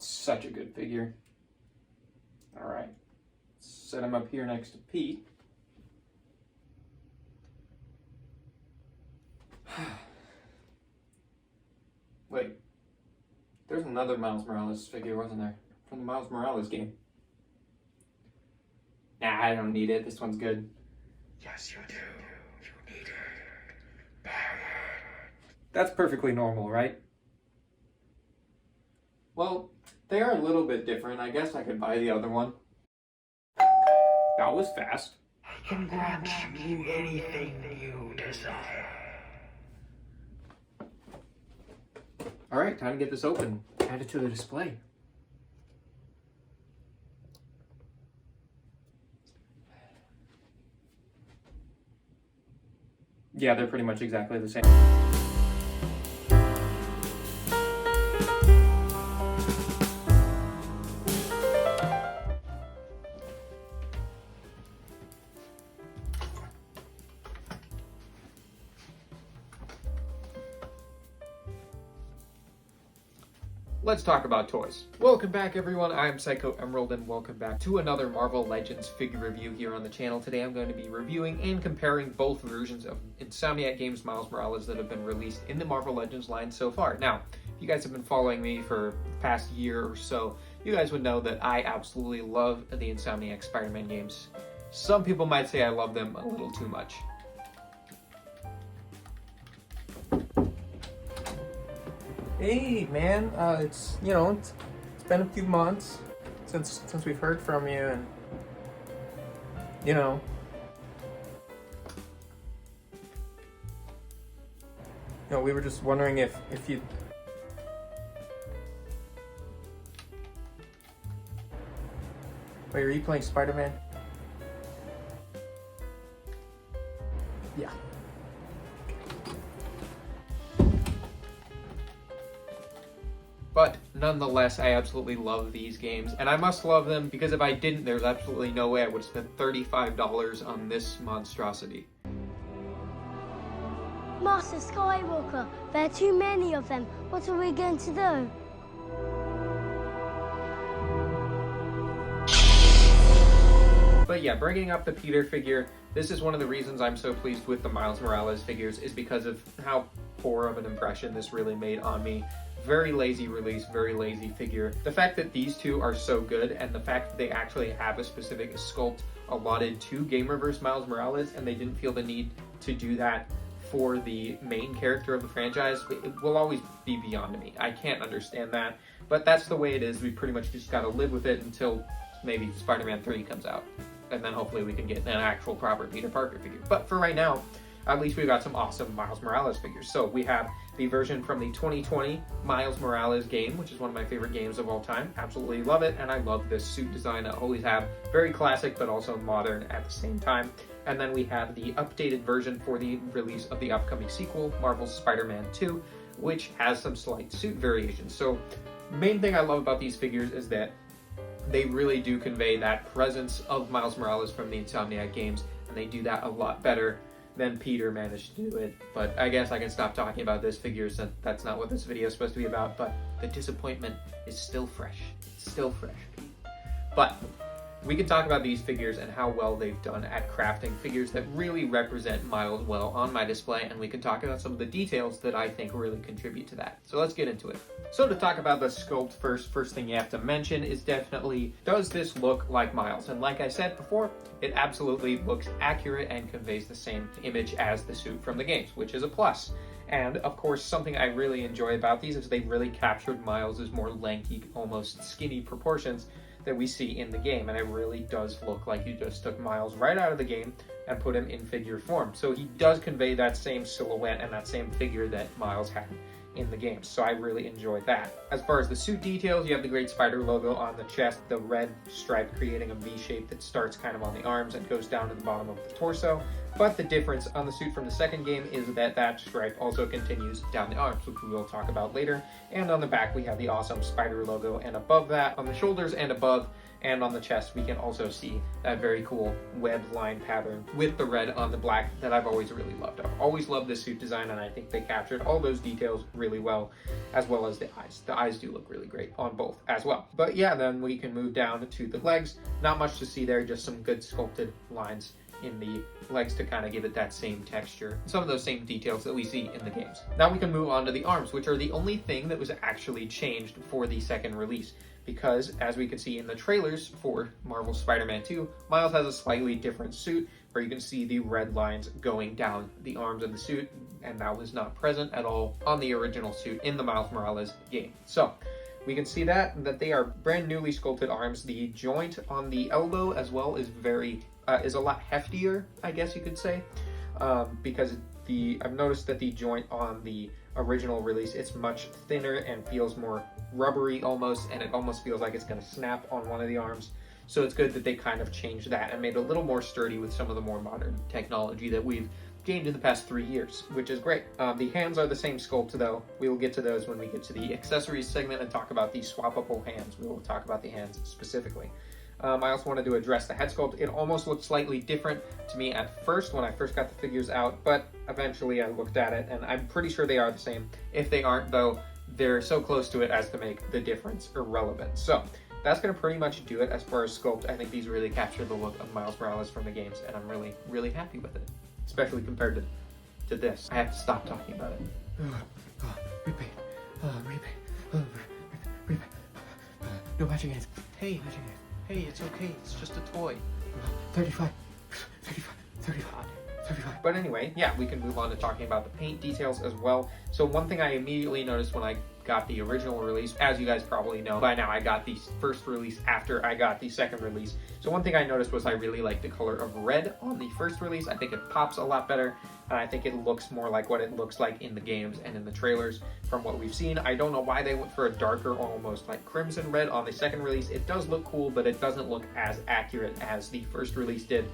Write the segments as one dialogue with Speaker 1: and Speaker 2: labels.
Speaker 1: Such a good figure. All right, set him up here next to Pete. Wait, there's another Miles Morales figure, wasn't there? From the Miles Morales game. Nah, I don't need it. This one's good.
Speaker 2: Yes, you do. You need it. Bad.
Speaker 1: That's perfectly normal, right? Well, they are a little bit different. I guess I could buy the other one. That was fast.
Speaker 2: I can grant you anything you desire.
Speaker 1: All right, time to get this open. Add it to the display. Yeah, they're pretty much exactly the same. Let's talk about toys. Welcome back, everyone. I'm Psycho Emerald, and welcome back to another Marvel Legends figure review here on the channel. Today I'm going to be reviewing and comparing both versions of Insomniac Games Miles Morales that have been released in the Marvel Legends line so far. Now, if you guys have been following me for the past year or so, you guys would know that I absolutely love the Insomniac Spider-Man games. Some people might say I love them a little too much. Hey man, it's been a few months since we've heard from you, and we were just wondering if you wait, are you playing Spider-Man? Yeah. But nonetheless, I absolutely love these games, and I must love them because if I didn't, there's absolutely no way I would spend $35 on this monstrosity.
Speaker 3: Master Skywalker, there are too many of them. What are we going to do?
Speaker 1: But yeah, bringing up the Peter figure, this is one of the reasons I'm so pleased with the Miles Morales figures, is because of how poor of an impression this really made on me. Very lazy release, very lazy figure. The fact that these two are so good, and the fact that they actually have a specific sculpt allotted to Gamerverse Miles Morales, and they didn't feel the need to do that for the main character of the franchise, it will always be beyond me. I can't understand that, but that's the way it is. We pretty much just gotta live with it until maybe Spider-Man 3 comes out, and then hopefully we can get an actual proper Peter Parker figure. But for right now, at least we've got some awesome Miles Morales figures. So we have the version from the 2020 Miles Morales game, which is one of my favorite games of all time. Absolutely love it, and I love this suit design I always have. Very classic, but also modern at the same time. And then we have the updated version for the release of the upcoming sequel, Marvel's Spider-Man 2, which has some slight suit variations. So main thing I love about these figures is that they really do convey that presence of Miles Morales from the Insomniac games, and they do that a lot better than Peter managed to do it. But I guess I can stop talking about this figure since that's not what this video is supposed to be about, but the disappointment is still fresh. It's still fresh, Pete. But we can talk about these figures and how well they've done at crafting figures that really represent Miles well on my display, and we can talk about some of the details that I think really contribute to that. So let's get into it. So to talk about the sculpt first thing you have to mention is definitely, does this look like Miles? And like I said before, it absolutely looks accurate and conveys the same image as the suit from the games, which is a plus. And of course, something I really enjoy about these is they really captured Miles' more lanky, almost skinny proportions that we see in the game, and it really does look like you just took Miles right out of the game and put him in figure form. So he does convey that same silhouette and that same figure that Miles had in the game, so I really enjoyed that. As far as the suit details, you have the great spider logo on the chest, the red stripe creating a V shape that starts kind of on the arms and goes down to the bottom of the torso. But the difference on the suit from the second game is that that stripe also continues down the arms, which we will talk about later. And on the back, we have the awesome spider logo, and above that, on the shoulders and above, and on the chest we can also see that very cool web line pattern with the red on the black that I've always really loved. I've always loved this suit design, and I think they captured all those details really well as the eyes. The eyes do look really great on both as well. But yeah, then we can move down to the legs. Not much to see there, just some good sculpted lines in the legs to kind of give it that same texture, some of those same details that we see in the games. Now we can move on to the arms, which are the only thing that was actually changed for the second release, because as we can see in the trailers for Marvel's Spider-Man 2, Miles has a slightly different suit where you can see the red lines going down the arms of the suit, and that was not present at all on the original suit in the Miles Morales game. So we can see that they are brand newly sculpted arms. The joint on the elbow as well is is a lot heftier, I guess you could say, because I've noticed that the joint on the original release, it's much thinner and feels more rubbery almost, and it almost feels like it's going to snap on one of the arms. So it's good that they kind of changed that and made it a little more sturdy with some of the more modern technology that we've gained in the past 3 years, which is great. The hands are the same sculpt though. We will get to those when we get to the accessories segment and talk about the swappable hands. We will talk about the hands specifically. I also wanted to address the head sculpt. It almost looked slightly different to me at first when I first got the figures out, but eventually I looked at it and I'm pretty sure they are the same. If they aren't though, they're so close to it as to make the difference irrelevant. So that's going to pretty much do it as far as sculpt. I think these really capture the look of Miles Morales from the games, and I'm really, really happy with it, especially compared to this. I have to stop talking about it.
Speaker 2: Repaint. Repaint. No matching hands.
Speaker 1: Hey, hey, it's okay. It's just a toy.
Speaker 2: 35.
Speaker 1: But anyway, yeah, we can move on to talking about the paint details as well. So one thing I immediately noticed when I got the original release, as you guys probably know by now, I got the first release after I got the second release. So one thing I noticed was I really like the color of red on the first release. I think it pops a lot better, and I think it looks more like what it looks like in the games and in the trailers from what we've seen. I don't know why they went for a darker, almost like crimson red on the second release. It does look cool, but it doesn't look as accurate as the first release did.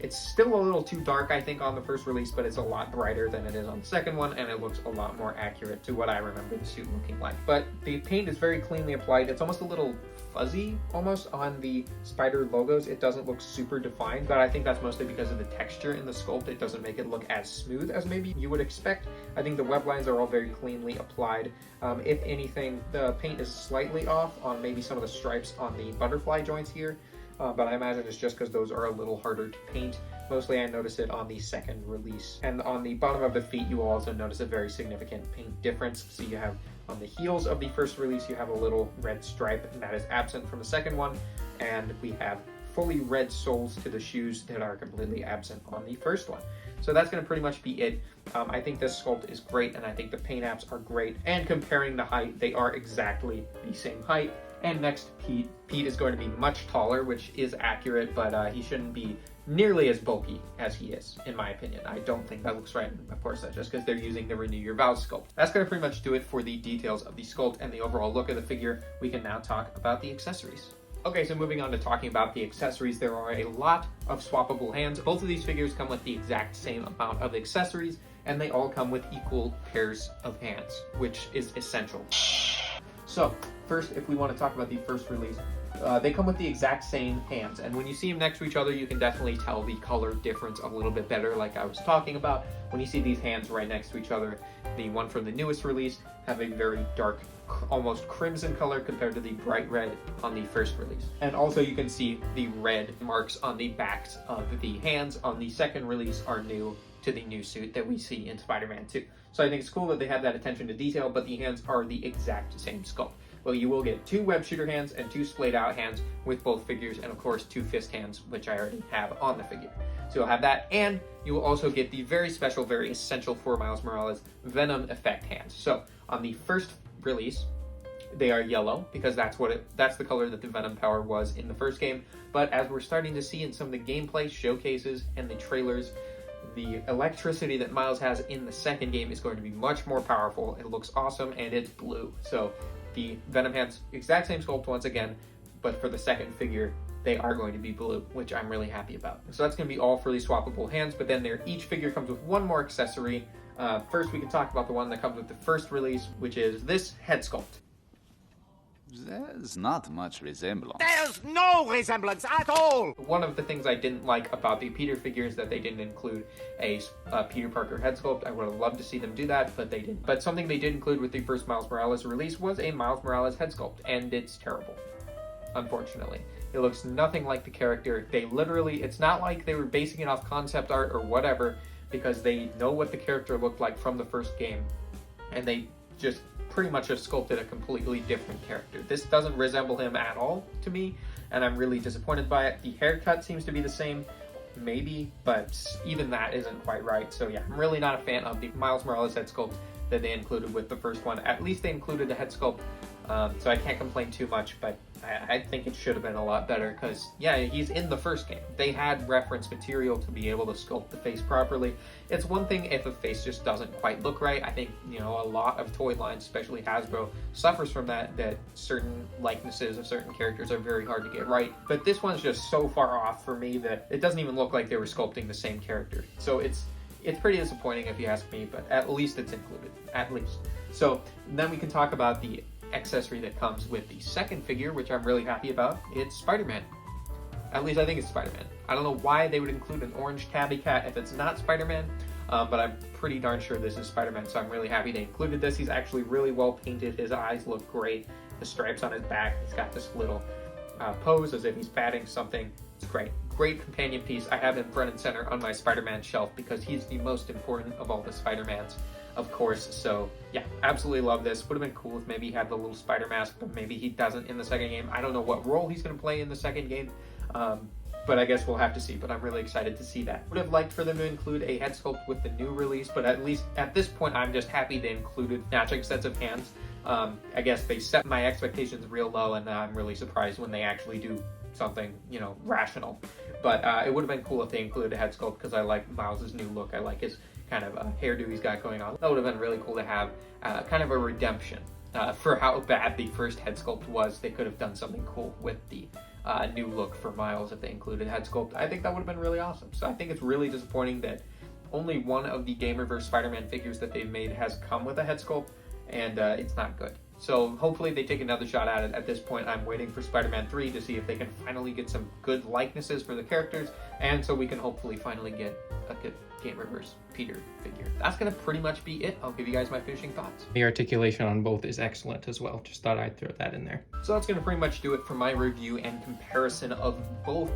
Speaker 1: It's still a little too dark, I think, on the first release, but it's a lot brighter than it is on the second one, and it looks a lot more accurate to what I remember the suit looking like. But the paint is very cleanly applied. It's almost a little fuzzy, almost, on the spider logos. It doesn't look super defined, but I think that's mostly because of the texture in the sculpt. It doesn't make it look as smooth as maybe you would expect. I think the web lines are all very cleanly applied. If anything, the paint is slightly off on maybe some of the stripes on the butterfly joints here. But I imagine it's just because those are a little harder to paint. Mostly I noticed it on the second release. And on the bottom of the feet, you will also notice a very significant paint difference. So you have on the heels of the first release, you have a little red stripe, and that is absent from the second one. And we have fully red soles to the shoes that are completely absent on the first one. So that's going to pretty much be it. I think this sculpt is great, and I think the paint apps are great. And comparing the height, they are exactly the same height. And next, Pete. Pete is going to be much taller, which is accurate, but he shouldn't be nearly as bulky as he is, in my opinion. I don't think that looks right. Of course, that's just because they're using the Renew Your Vows sculpt. That's going to pretty much do it for the details of the sculpt and the overall look of the figure. We can now talk about the accessories. Okay, so moving on to talking about the accessories, there are a lot of swappable hands. Both of these figures come with the exact same amount of accessories, and they all come with equal pairs of hands, which is essential. So, first, if we want to talk about the first release, they come with the exact same hands, and when you see them next to each other, you can definitely tell the color difference a little bit better, like I was talking about. When you see these hands right next to each other, the one from the newest release have a very dark, almost crimson color compared to the bright red on the first release. And also you can see the red marks on the backs of the hands on the second release are new to the new suit that we see in Spider-Man 2. So I think it's cool that they have that attention to detail, but the hands are the exact same sculpt. Well, you will get 2 web shooter hands and 2 splayed out hands with both figures, and of course 2 fist hands, which I already have on the figure. So you'll have that, and you will also get the very special, very essential for Miles Morales Venom effect hands. So on the first release, they are yellow because that's the color that the Venom power was in the first game. But as we're starting to see in some of the gameplay showcases and the trailers, the electricity that Miles has in the second game is going to be much more powerful. It looks awesome, and it's blue. So the Venom hands, exact same sculpt once again, but for the second figure, they are going to be blue, which I'm really happy about. So that's going to be all for the swappable hands, but then each figure comes with one more accessory. First, we can talk about the one that comes with the first release, which is this head sculpt.
Speaker 4: There's not much resemblance.
Speaker 2: There's no resemblance at all!
Speaker 1: One of the things I didn't like about the Peter figure is that they didn't include a Peter Parker head sculpt. I would have loved to see them do that, but they didn't. But something they did include with the first Miles Morales release was a Miles Morales head sculpt, and it's terrible, unfortunately. It looks nothing like the character. They literally, it's not like they were basing it off concept art or whatever, because they know what the character looked like from the first game, and they just pretty much have sculpted a completely different character. This doesn't resemble him at all to me, and I'm really disappointed by it. The haircut seems to be the same, maybe, but even that isn't quite right. So yeah, I'm really not a fan of the Miles Morales head sculpt that they included with the first one. At least they included the head sculpt, so I can't complain too much, but I think it should have been a lot better, because yeah, he's in the first game. They had reference material to be able to sculpt the face properly. It's one thing if a face just doesn't quite look right. I think, you know, a lot of toy lines, especially Hasbro, suffers from that certain likenesses of certain characters are very hard to get right. But this one's just so far off for me that it doesn't even look like they were sculpting the same character. So it's pretty disappointing if you ask me, but at least it's included, at least. So then we can talk about the accessory that comes with the second figure, which I'm really happy about. It's Spider-Man. At least I think it's Spider-Man. I don't know why they would include an orange tabby cat if it's not Spider-Man, but I'm pretty darn sure this is Spider-Man, so I'm really happy they included this. He's actually really well painted. His eyes look great. The stripes on his back, he's got this little pose as if he's batting something. It's great. Great companion piece. I have him front and center on my Spider-Man shelf because he's the most important of all the Spider-Mans, of course. So yeah, absolutely love this. Would have been cool if maybe he had the little spider mask, but maybe he doesn't in the second game. I don't know what role he's going to play in the second game, but I guess we'll have to see. But I'm really excited to see that. Would have liked for them to include a head sculpt with the new release, but at least at this point I'm just happy they included matching sets of hands. I guess they set my expectations real low, and I'm really surprised when they actually do something, you know, rational. But it would have been cool if they included a head sculpt, because I like Miles's new look. I like his kind of hairdo he's got going on. That would have been really cool to have kind of a redemption for how bad the first head sculpt was. They could have done something cool with the new look for Miles if they included head sculpt. I think that would have been really awesome. So I think it's really disappointing that only one of the Gamerverse Spider-Man figures that they've made has come with a head sculpt, and it's not good. So hopefully they take another shot at it. At this point, I'm waiting for Spider-Man 3 to see if they can finally get some good likenesses for the characters, and so we can hopefully finally get a good Gamerverse Peter figure. That's going to pretty much be it. I'll give you guys my finishing thoughts. The articulation on both is excellent as well. Just thought I'd throw that in there. So that's going to pretty much do it for my review and comparison of both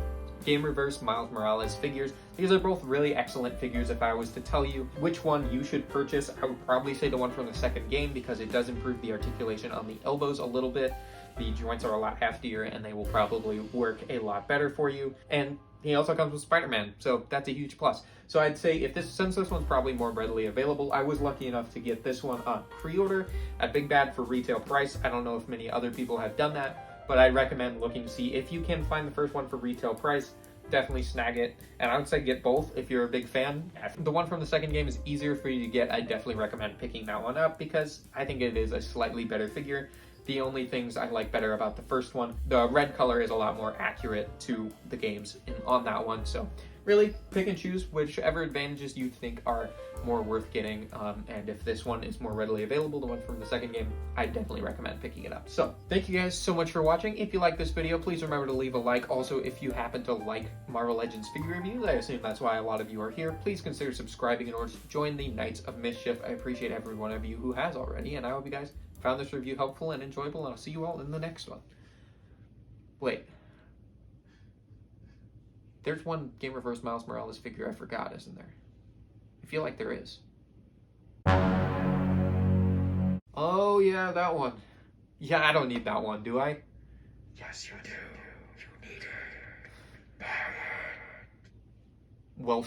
Speaker 1: Gamerverse Miles Morales figures. These are both really excellent figures. If I was to tell you which one you should purchase, I would probably say the one from the second game, because it does improve the articulation on the elbows a little bit. The joints are a lot heftier and they will probably work a lot better for you. And he also comes with Spider-Man, so that's a huge plus. So I'd say since this one's probably more readily available, I was lucky enough to get this one on pre-order at Big Bad for retail price. I don't know if many other people have done that, but I recommend looking to see if you can find the first one for retail price. Definitely snag it, and I would say get both if you're a big fan. The one from the second game is easier for you to get. I definitely recommend picking that one up because I think it is a slightly better figure. The only things I like better about the first one, the red color is a lot more accurate to the games on that one. So really pick and choose whichever advantages you think are more worth getting. And if this one is more readily available, the one from the second game, I definitely recommend picking it up. So thank you guys so much for watching. If you like this video, please remember to leave a like. Also, if you happen to like Marvel Legends figure reviews, I assume that's why a lot of you are here, please consider subscribing in order to join the Knights of Mischief. I appreciate every one of you who has already, and I hope you guys found this review helpful and enjoyable, and I'll see you all in the next one. Wait. There's one Gamerverse Miles Morales figure I forgot, isn't there? I feel like there is. Oh yeah, that one. Yeah, I don't need that one, do I?
Speaker 2: Yes, you do. You need it.
Speaker 1: Well,